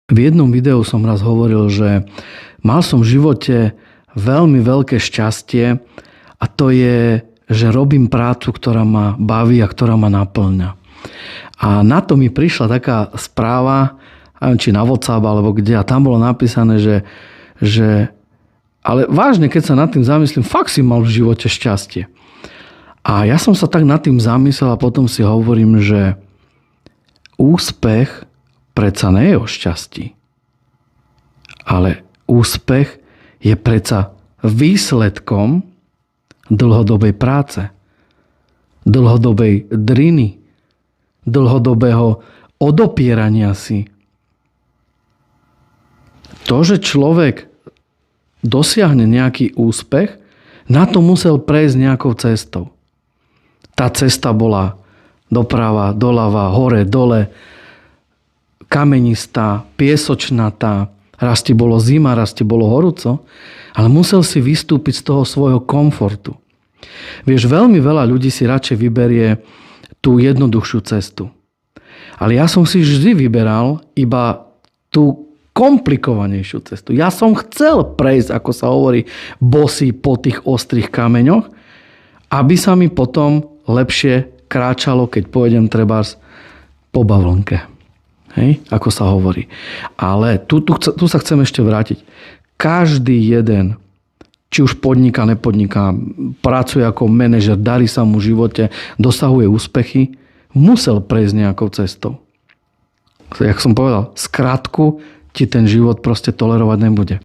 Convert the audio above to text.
V jednom videu som raz hovoril, že mal som v živote veľmi veľké šťastie a to je, že robím prácu, ktorá ma baví a ktorá ma naplňa. A na to mi prišla taká správa, neviem, či na WhatsApp alebo kde, a tam bolo napísané, že ale vážne, keď sa nad tým zamyslím, fakt si mal v živote šťastie. A ja som sa tak nad tým zamyslel a potom si hovorím, že úspech predsa nie je o šťastí. Ale úspech je predsa výsledkom dlhodobej práce, dlhodobej driny, dlhodobého odopierania si. To, že človek dosiahne nejaký úspech, na to musel prejsť nejakou cestou. Tá cesta bola doprava, doľava, hore, dole, kamenistá, piesočnatá, raz ti bolo zima, raz ti bolo horúco, ale musel si vystúpiť z toho svojho komfortu. Vieš, veľmi veľa ľudí si radšej vyberie tú jednoduchšiu cestu. Ale ja som si vždy vyberal iba tú komplikovanejšiu cestu. Ja som chcel prejsť, ako sa hovorí, bosý po tých ostrých kameňoch, aby sa mi potom lepšie kráčalo, keď pôjdem trebárs po bavlnke. Hej? Ako sa hovorí. Ale tu sa chcem ešte vrátiť. Každý jeden, či už podniká, nepodniká, pracuje ako manažer, darí sa mu v živote, dosahuje úspechy, musel prejsť nejakou cestou. Jak som povedal, skratku ti ten život proste tolerovať nebude.